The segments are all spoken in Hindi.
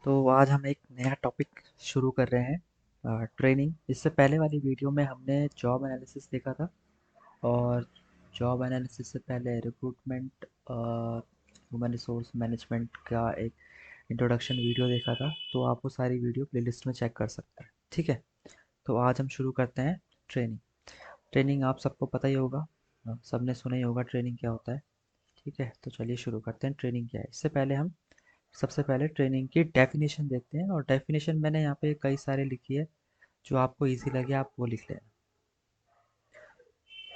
तो आज हम एक नया टॉपिक शुरू कर रहे हैं, ट्रेनिंग। इससे पहले वाली वीडियो में हमने जॉब एनालिसिस देखा था, और जॉब एनालिसिस से पहले रिक्रूटमेंट, ह्यूमन रिसोर्स मैनेजमेंट का एक इंट्रोडक्शन वीडियो देखा था। तो आप वो सारी वीडियो प्लेलिस्ट में चेक कर सकते हैं। ठीक है, तो आज हम शुरू करते हैं ट्रेनिंग। ट्रेनिंग आप सबको पता ही होगा, सबने सुना ही होगा ट्रेनिंग क्या होता है। ठीक है, तो चलिए शुरू करते हैं ट्रेनिंग क्या है। इससे पहले हम सबसे पहले ट्रेनिंग की डेफिनेशन देखते हैं, और डेफिनेशन मैंने यहाँ पे कई सारे लिखी है, जो आपको इजी लगे आप वो लिख लेना।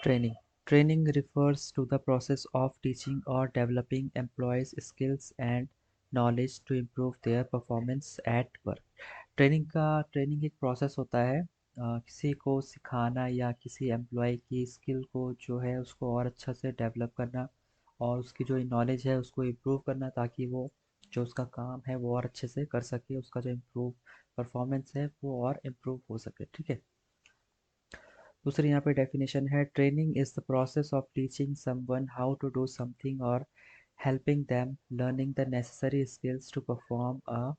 Training training refers to the process of teaching or developing employees skills and knowledge to improve their performance at work। Training एक प्रोसेस होता है, किसी को सिखाना या किसी एम्प्लॉय की स्किल को जो है उसको और अच्छा से डेवलप करना, और उसकी जो नॉलेज है उसको इम्प्रूव करना, ताकि वो जो उसका काम है वो और अच्छे से कर सके, उसका जो इम्प्रूव परफॉर्मेंस है वो और इम्प्रूव हो सके। ठीक है, दूसरी यहाँ पे डेफिनेशन है, training is the process of teaching someone how to do something और helping them learning the necessary skills to perform a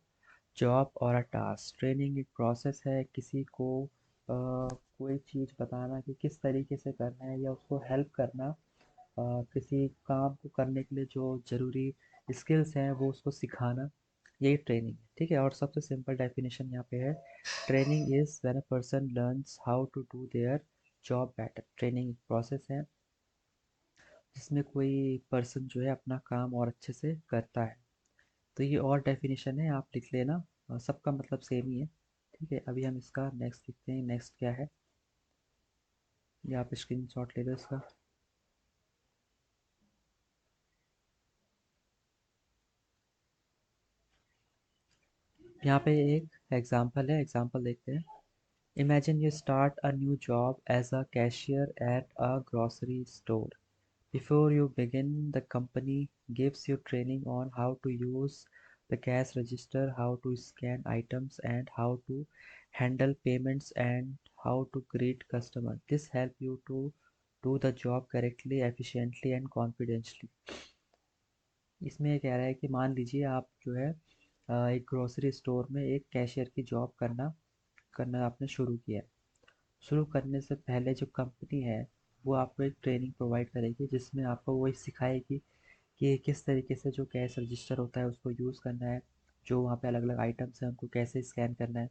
job और अ टास्क। ट्रेनिंग एक प्रोसेस है किसी को कोई चीज़ बताना कि किस तरीके से करना है, या उसको हेल्प करना, किसी काम को करने के लिए जो ज़रूरी स्किल्स हैं वो उसको सिखाना, यही ट्रेनिंग है। ठीक है, और सबसे सिंपल डेफिनेशन यहाँ पे है, training is when a person learns how to do their job better. Training एक प्रोसेस है जिसमें कोई पर्सन जो है अपना काम और अच्छे से करता है। तो ये और डेफिनेशन है, आप लिख लेना, सबका मतलब सेम ही है। ठीक है, अभी हम इसका नेक्स्ट लिखते हैं। नेक्स्ट क्या है, ये आप स्क्रीन शॉट ले लो इसका। यहाँ पे एक एग्जाम्पल है, एग्जाम्पल देखते हैं। Imagine you start a new job as a cashier at a grocery store. Before you begin, the company gives you training on how to use the cash register, how to scan items, and how to handle payments, and how to greet customers. This help you to do the job correctly, efficiently, and confidently. इसमें ये कह रहा है कि मान लीजिए आप जो है एक ग्रोसरी स्टोर में एक कैशियर की जॉब करना करना आपने शुरू किया है। शुरू करने से पहले जो कंपनी है वो आपको एक ट्रेनिंग प्रोवाइड करेगी, जिसमें आपको वही सिखाएगी कि किस तरीके से जो कैश रजिस्टर होता है उसको यूज़ करना है, जो वहाँ पे अलग अलग आइटम्स हैं उनको कैसे स्कैन करना है,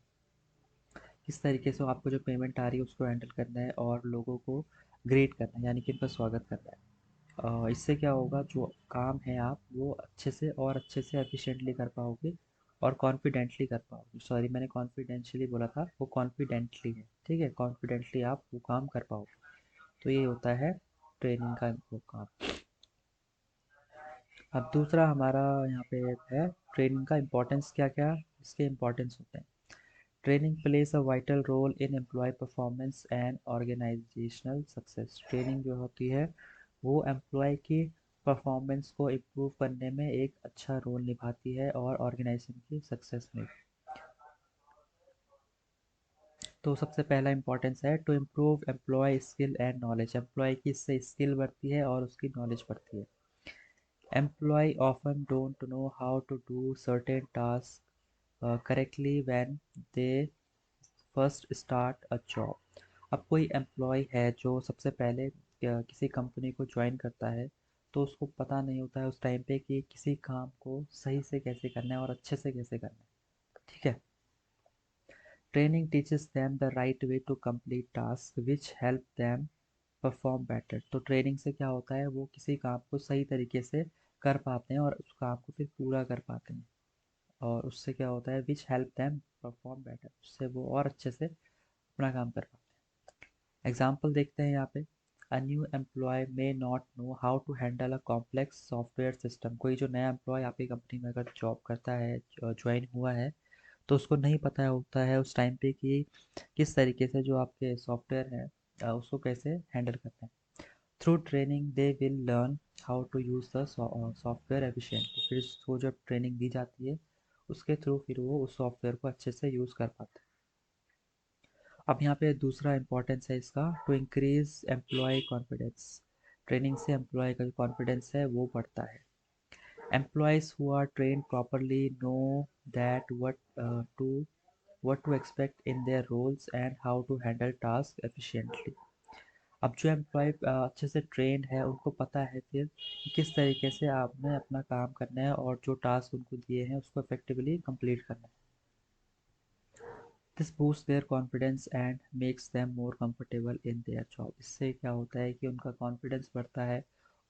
किस तरीके से आपको जो पेमेंट आ रही है उसको हैंडल करना है, और लोगों को ग्रेट करना है, यानी कि उनका स्वागत करना है। इससे क्या होगा, जो काम है आप वो अच्छे से एफिशिएंटली कर पाओगे, और कॉन्फिडेंटली कर पाओगे। सॉरी, मैंने कॉन्फिडेंशियली बोला था, वो कॉन्फिडेंटली है। ठीक है, कॉन्फिडेंटली आप वो काम कर पाओगे। तो ये होता है ट्रेनिंग का वो काम। अब दूसरा हमारा यहाँ पे है, ट्रेनिंग का इम्पोर्टेंस क्या क्या इसके इम्पोर्टेंस होते हैं। Training plays a vital role in employee performance and organizational success. Training जो होती है वो एम्प्लॉय की परफॉर्मेंस को इम्प्रूव करने में एक अच्छा रोल निभाती है, और ऑर्गेनाइजेशन की सक्सेस में। तो सबसे पहला इम्पोर्टेंस है, to improve employee skill and knowledge. Employee की इससे स्किल बढ़ती है और उसकी नॉलेज बढ़ती है। Employee often don't know how to do certain task correctly when they first start a job. अब कोई एम्प्लॉय है जो सबसे पहले किसी कंपनी को ज्वाइन करता है, तो उसको पता नहीं होता है उस टाइम पे कि किसी काम को सही से कैसे करना है और अच्छे से कैसे करना है। ठीक है, training teaches them the right way to complete task which help them perform better. तो ट्रेनिंग से क्या होता है, वो किसी काम को सही तरीके से कर पाते हैं और उस काम को फिर पूरा कर पाते हैं, और उससे क्या होता है, विच हेल्प देम परफॉर्म बेटर, उससे वो और अच्छे से अपना काम कर पाते हैं। एग्जाम्पल देखते हैं यहाँ पे, a new employee may not know how to handle a complex software system. कोई जो नया एम्प्लॉय आपकी कंपनी में अगर जॉब करता है, ज्वाइन हुआ है, तो उसको नहीं पता होता है उस टाइम पे कि किस तरीके से जो आपके सॉफ्टवेयर है उसको कैसे हैंडल करना है। Through training they will learn how to use the software efficiently. फिर उसको जब ट्रेनिंग दी जाती है उसके थ्रू फिर वो उस सॉफ्टवेयर को अच्छे से यूज़ कर पाता है। अब यहाँ पे दूसरा इंपॉर्टेंस है इसका, to increase employee confidence. Training से एम्प्लॉय का जो कॉन्फिडेंस है वो बढ़ता है। Employees who are train properly know that what to expect in their roles and how to handle tasks efficiently. अब जो एम्प्लॉय अच्छे से ट्रेंड है उनको पता है फिर कि किस तरीके से आपने अपना काम करना है और जो टास्क उनको दिए हैं उसको इफेक्टिवली कंप्लीट करना है. This boost their confidence and makes them more comfortable in their job. इससे क्या होता है कि उनका कॉन्फिडेंस बढ़ता है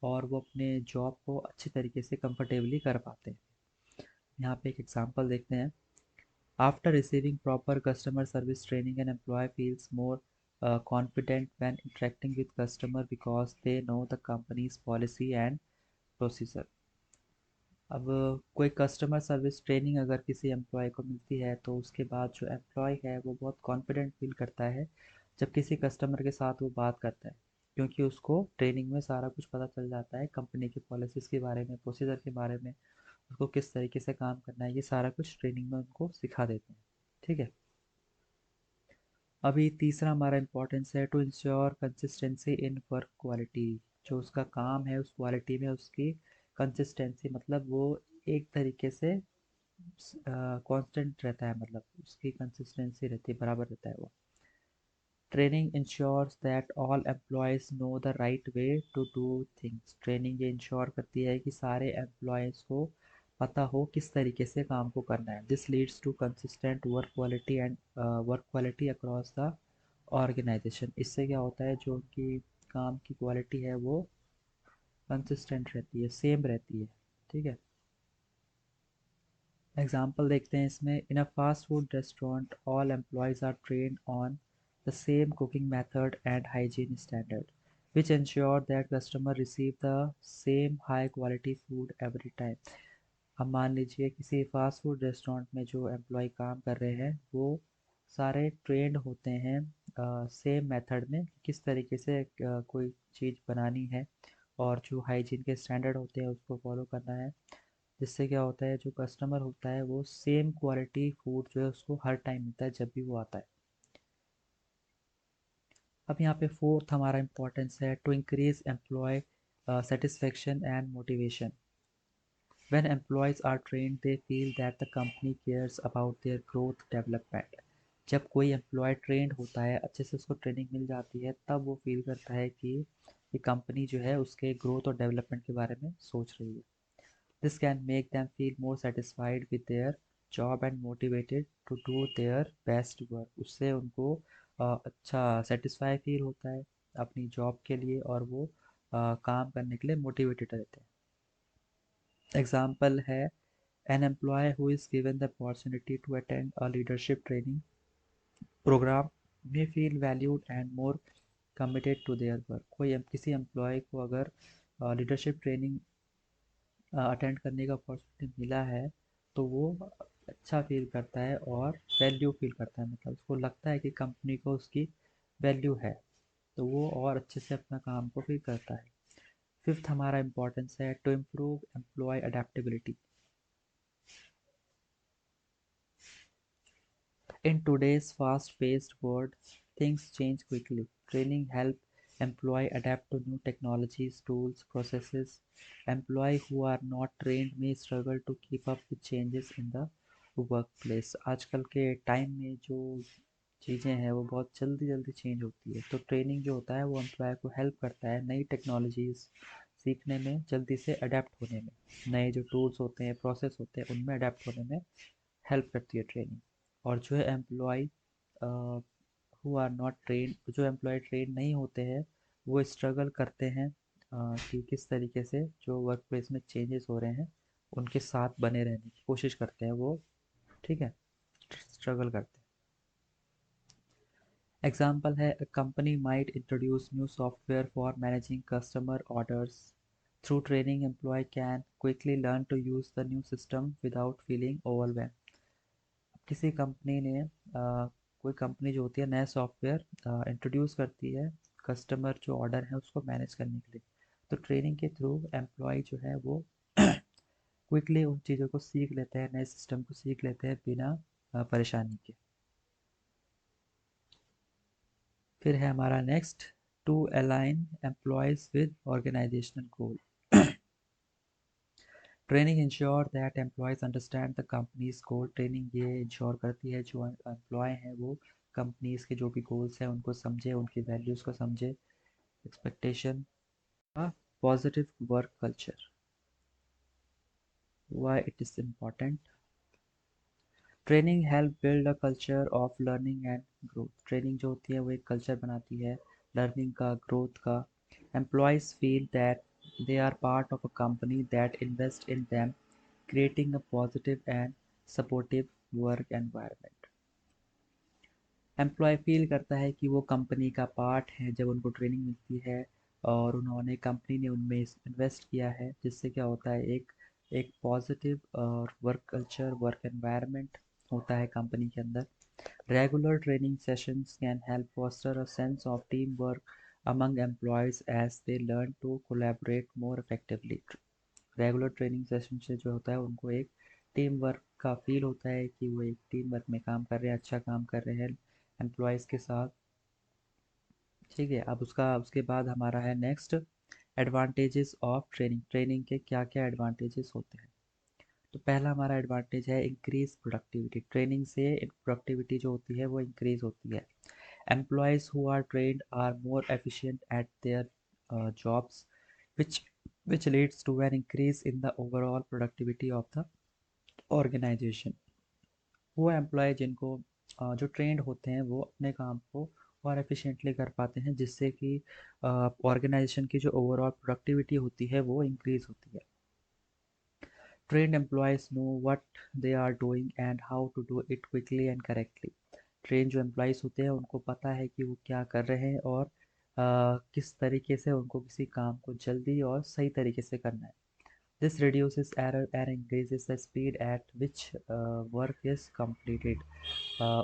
और वो अपने जॉब को अच्छी तरीके से कंफर्टेबली कर पाते हैं. यहाँ पे एक एग्जांपल देखते हैं. After receiving proper customer service training, an employee feels more confident when interacting with customer because they know the company's policy and procedure. अब कोई कस्टमर सर्विस ट्रेनिंग अगर किसी एम्प्लॉय को मिलती है तो उसके बाद जो एम्प्लॉय है वो बहुत कॉन्फिडेंट फील करता है जब किसी कस्टमर के साथ वो बात करता है, क्योंकि उसको ट्रेनिंग में सारा कुछ पता चल जाता है कंपनी की पॉलिसीज़ के बारे में, प्रोसीजर के बारे में, उसको किस तरीके से काम करना है, ये सारा कुछ ट्रेनिंग में उनको सिखा देते हैं. ठीक है. अभी तीसरा हमारा इम्पोर्टेंस है to ensure consistency in work quality. जो उसका काम है उस क्वालिटी में उसकी कंसिस्टेंसी, मतलब वो एक तरीके से कांस्टेंट रहता है, मतलब उसकी कंसिस्टेंसी रहती है, बराबर रहता है वो. Training ensures that all employees know the right way to do things. Training ये इंश्योर करती है कि सारे एम्प्लॉयज़ को पता हो किस तरीके से काम को करना है. This leads to consistent work quality across the organization. इससे क्या होता है, जो उनकी काम की क्वालिटी है वो कंसिस्टेंट रहती है, सेम रहती है. ठीक है. एग्जाम्पल देखते हैं इसमें. In a fast food restaurant all employees are train on the same cooking method and hygiene standard which ensure that customer receive the same high quality food every time. अब मान लीजिए किसी फास्ट फूड रेस्टोरेंट में जो एम्प्लॉय काम कर रहे हैं वो सारे ट्रेंड होते हैं सेम मेथड में, किस तरीके से कोई चीज़ बनानी है और जो हाइजीन के स्टैंडर्ड होते हैं उसको फॉलो करना है. जिससे क्या होता है, जो कस्टमर होता है वो सेम क्वालिटी फूड जो है उसको हर टाइम मिलता है जब भी वो आता है. अब यहाँ पे फोर्थ हमारा इम्पोर्टेंस है to increase employee satisfaction and motivation. When employees are trained, they feel that the company cares about their growth development. जब कोई एम्प्लॉय ट्रेंड होता है, अच्छे से उसको ट्रेनिंग मिल जाती है, तब वो फील करता है कि ये कंपनी जो है उसके ग्रोथ और डेवलपमेंट के बारे में सोच रही है. This can make them feel more satisfied with their job and motivated to do their best work. उससे उनको अच्छा सेटिस्फाई फील होता है अपनी जॉब के लिए और वो काम करने के लिए मोटिवेटेड रहते हैं. एग्जाम्पल है. An employee who is given the opportunity to attend a leadership training program may feel valued and more committed to their work. कोई किसी एम्प्लॉय को अगर लीडरशिप ट्रेनिंग अटेंड करने का अपॉर्चुनिटी मिला है तो वो अच्छा फील करता है और वैल्यू फील करता है, मतलब उसको लगता है कि कंपनी को उसकी वैल्यू है, तो वो और अच्छे से अपना काम को फिर करता है. फिफ्थ हमारा इम्पोर्टेंस है to improve employee adaptability. In today's fast-paced world, things change quickly. Training help employee adapt to new technologies, tools, processes. Employee who are not trained may struggle to keep up with changes in the workplace. आजकल के टाइम में जो चीज़ें हैं वो बहुत जल्दी जल्दी चेंज होती है, तो ट्रेनिंग जो होता है वो एम्प्लॉय को हेल्प करता है नई टेक्नोलॉजीज़ सीखने में, जल्दी से अडेप्ट होने में, नए जो टूल्स होते हैं, प्रोसेस होते हैं, उनमें अडेप्ट होने में हेल्प करती है ट्रेनिंग. और जो है employee who are not train, जो एम्प्लॉय ट्रेन नहीं होते हैं वो स्ट्रगल करते हैं कि किस तरीके से जो वर्क प्लेस में चेंजेस हो रहे हैं उनके साथ बने रहने की कोशिश करते हैं वो. ठीक है. स्ट्रगल करते हैं. एग्जाम्पल है. A company might introduce new software for managing customer orders. Through training employee can quickly learn to use the new system without feeling overwhelm. किसी कंपनी ने कोई कंपनी जो होती है नया सॉफ्टवेयर इंट्रोड्यूस करती है कस्टमर जो ऑर्डर है उसको मैनेज करने के लिए, तो ट्रेनिंग के थ्रू एम्प्लॉय जो है वो क्विकली उन चीज़ों को सीख लेते हैं, नए सिस्टम को सीख लेते हैं बिना परेशानी के. फिर है हमारा next. To align employees with organizational goal. Training ensure that employees understand the company's goal. Training ये इंश्योर करती है जो एम्प्लॉय हैं वो कंपनीज के जो भी गोल्स हैं उनको समझे, उनकी वैल्यूज़ को समझे। Expectation positive work culture. Why it is important? Training help build a culture of learning and growth. Training जो होती है वो एक कल्चर बनाती है लर्निंग का, ग्रोथ का। Employees feel that they are part of a company that invests in them, creating a positive and supportive work environment. Employee feel करता है कि वो कंपनी का पार्ट है जब उनको ट्रेनिंग मिलती है और उन्होंने कंपनी ने उनमें इन्वेस्ट किया है, जिससे क्या होता है एक एक पॉजिटिव और वर्क कल्चर, वर्क एनवायरनमेंट होता है कंपनी के अंदर। Regular training sessions can help foster a sense of teamwork among employees as they learn to collaborate more effectively. Regular training session से जो होता है उनको एक टीम वर्क का फील होता है कि वो एक टीम वर्क में काम कर रहे हैं, अच्छा काम कर रहे हैं एम्प्लॉयज़ के साथ। ठीक है, अब उसके बाद हमारा है next advantages of training. Training के क्या क्या एडवांटेजेस होते हैं? तो पहला हमारा एडवांटेज है इंक्रीज प्रोडक्टिविटी। ट्रेनिंग से प्रोडक्टिविटी जो होती है वो इंक्रीज होती है। Employees who are trained are more efficient at their jobs which which leads to an increase in the overall productivity of the organization. वो एम्प्लॉय जिनको जो ट्रेंड होते हैं वो अपने काम को और एफिशिएंटली कर पाते हैं, जिससे कि ऑर्गेनाइजेशन की जो ओवरऑल प्रोडक्टिविटी होती है वो इंक्रीज होती है। Trained employees know what they are doing and how to do it quickly and correctly. Train जो एम्प्लॉयज़ होते हैं उनको पता है कि वो क्या कर रहे हैं और किस तरीके से उनको किसी काम को जल्दी और सही तरीके से करना है। This reduces error and increases the speed at which work is completed.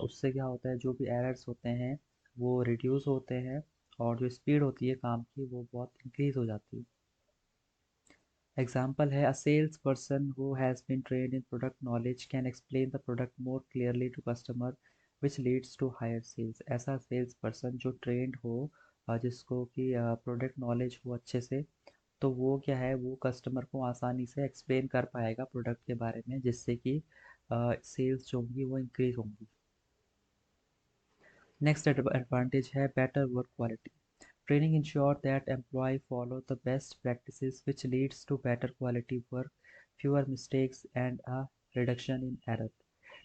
उससे क्या होता है जो भी एरर्स होते हैं वो रिड्यूस होते हैं और जो स्पीड होती है काम की वो बहुत इंक्रीज हो जाती है। एग्जाम्पल है, a sales person who has been trained in product knowledge can explain the product more clearly to customer which leads to higher sales. ऐसा सेल्स पर्सन जो ट्रेंड हो जिसको कि प्रोडक्ट नॉलेज हो अच्छे से, तो वो क्या है वो कस्टमर को आसानी से एक्सप्लेन कर पाएगा प्रोडक्ट के बारे में, जिससे कि सेल्स जो होंगी वो इंक्रीज होंगी। नेक्स्ट एडवांटेज है better work quality. Training ensure that employee follow the best practices which leads to better quality work, fewer mistakes and a reduction in error.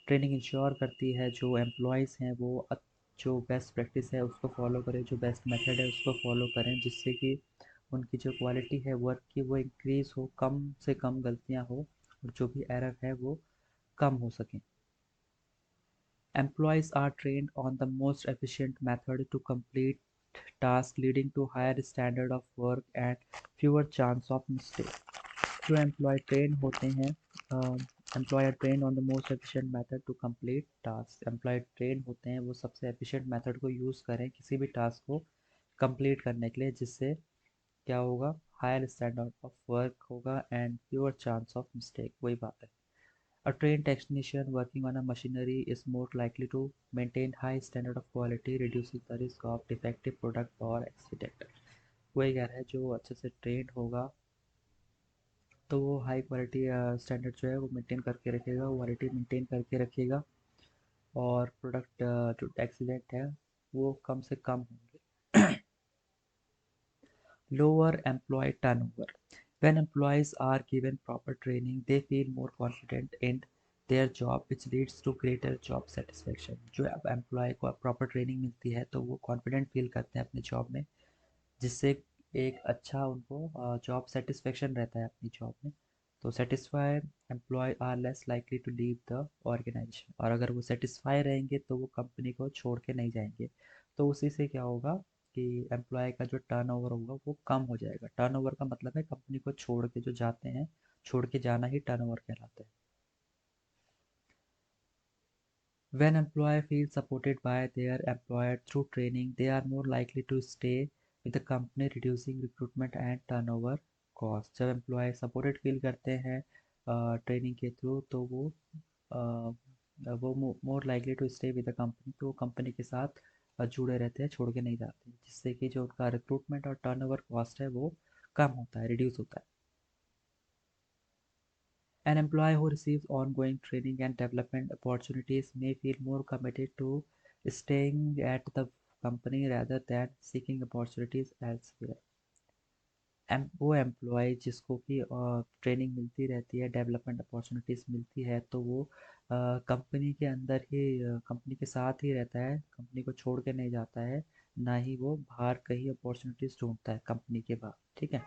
Training ensure करती है जो एम्प्लॉयज़ हैं वो जो बेस्ट प्रैक्टिस है उसको फॉलो करें, जो बेस्ट मेथड है उसको फॉलो करें, जिससे कि उनकी जो क्वालिटी है वर्क की वो इंक्रीज़ हो, कम से कम गलतियां हो और जो भी एरर है वो कम हो सकें। Employees are trained on the most efficient method to complete tasks, leading to higher standard of work and fewer chance of mistake. जो एम्प्लॉय ट्रेन होते हैं, employee are train on the most efficient method to complete task. Employee train होते हैं वो सबसे एफिशिएंट मेथड को यूज़ करें किसी भी टास्क को कंप्लीट करने के लिए, जिससे क्या होगा हायर स्टैंडर्ड ऑफ वर्क होगा and fewer chance of mistake. वही बात है। A trained technician working on a machinery is more likely to maintain high standard of quality, reducing the risk of defective product or accident. वही कह रहा है जो अच्छे से ट्रेंड होगा तो वो हाई क्वालिटी स्टैंडर्ड जो है वो मेंटेन करके रखेगा, क्वालिटी मेंटेन करके रखेगा और प्रोडक्ट जो एक्सीडेंट है वो कम से कम होंगे। Lower employee turnover. When employees are given proper training, they feel more confident in their job, which leads to greater job satisfaction. जो अब एम्प्लॉय को प्रॉपर ट्रेनिंग मिलती है तो वो कॉन्फिडेंट फील करते हैं अपने जॉब में, जिससे एक अच्छा उनको जॉब सेटिस्फेक्शन रहता है अपनी जॉब में। तो satisfied employee are less likely to leave the organization. और अगर वो सेटिस्फाई रहेंगे तो वो कंपनी को छोड़ के नहीं जाएंगे। तो उसी से क्या होगा कि एम्प्लॉय का जो टर्नओवर होगा वो कम हो जाएगा। टर्नओवर का मतलब है कंपनी को छोड़ के जो जाते हैं, छोड़ के जाना ही टर्नओवर कहलाता है। When employee feels supported by their employer through training, they are more likely to stay with the company, reducing recruitment and turnover cost. जब एम्प्लॉय सपोर्टेड फील करते हैं ट्रेनिंग के थ्रू तो वो more likely to stay with the company, तो वो कंपनी के साथ जुड़े रहते हैं, छोड़ के नहीं जाते, जिससे कि जो उनका रिक्रूटमेंट और टर्नओवर कॉस्ट है वो कम होता है, रिड्यूस होता है। An employee who receives ongoing training and development opportunities may feel more committed to staying at the company rather than seeking opportunities elsewhere. वो एम्प्लॉय जिसको कि ट्रेनिंग मिलती रहती है, डेवलपमेंट अपॉर्चुनिटीज़ मिलती है, तो वो कंपनी के अंदर ही कंपनी के साथ ही रहता है, कंपनी को छोड़ के नहीं जाता है, ना ही वो बाहर कहीं अपॉर्चुनिटीज़ ढूंढता है कंपनी के बाहर। ठीक है।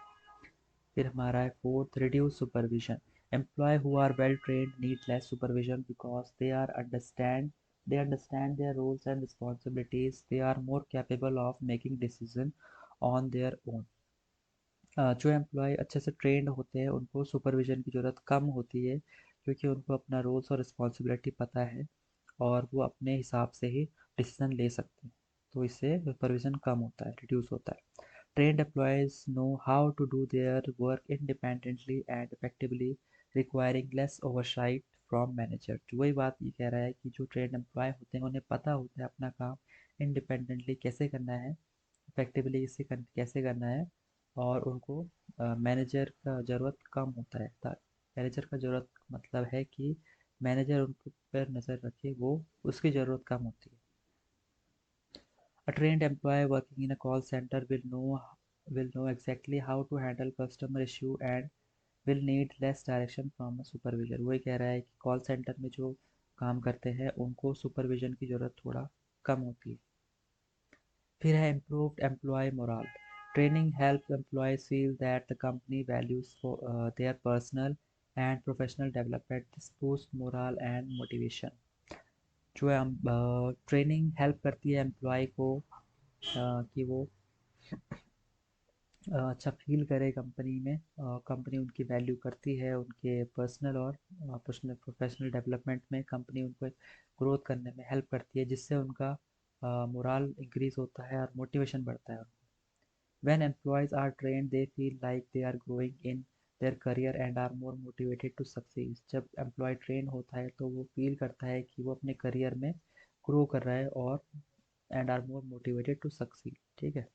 फिर हमारा है fourth, reduce supervision. Employee who are well trained need less supervision because they understand their roles and responsibilities. They are more capable of making decision on their own. जो एम्प्लॉय अच्छे से ट्रेंड होते हैं उनको सुपरविजन की ज़रूरत कम होती है, क्योंकि उनको अपना रोल्स और रिस्पॉन्सिबिलिटी पता है और वो अपने हिसाब से ही डिसीजन ले सकते हैं। तो इससे सुपरविजन कम होता है, रिड्यूस होता है। Trained employees know how to do their work independently and effectively, requiring less oversight from manager. तो वही बात ये कह रहा है कि जो ट्रेंड एम्प्लॉय होते हैं उन्हें पता होता है अपना काम इंडिपेंडेंटली कैसे करना है, इफेक्टिवली कैसे करना है, और उनको मैनेजर का ज़रूरत कम होता है। मैनेजर का ज़रूरत मतलब है कि मैनेजर उनके पर नज़र रखे, वो उसकी ज़रूरत कम होती है। A trained employee working in a call center will know exactly how to handle customer issue and will need less direction from a supervisor। वही कह रहा है कि कॉल सेंटर में जो काम करते हैं उनको सुपरविजन की ज़रूरत थोड़ा कम होती है। फिर है improved employee morale. Training help employees feel that the company values their personal and professional development. This boost morale and motivation. जो है ट्रेनिंग हेल्प करती है एम्प्लॉय को कि वो अच्छा फील करे कंपनी में, कंपनी उनकी वैल्यू करती है, उनके पर्सनल और प्रोफेशनल डेवलपमेंट में कंपनी उनको ग्रोथ करने में हेल्प करती है, जिससे उनका मोरल इंक्रीज होता है और मोटिवेशन बढ़ता है। When employees are trained, they feel like they are growing in their career and are more motivated to succeed। जब एम्प्लॉय ट्रेन होता है तो वो फील करता है कि वो अपने करियर में ग्रो कर रहा है और and are more motivated to succeed. ठीक है।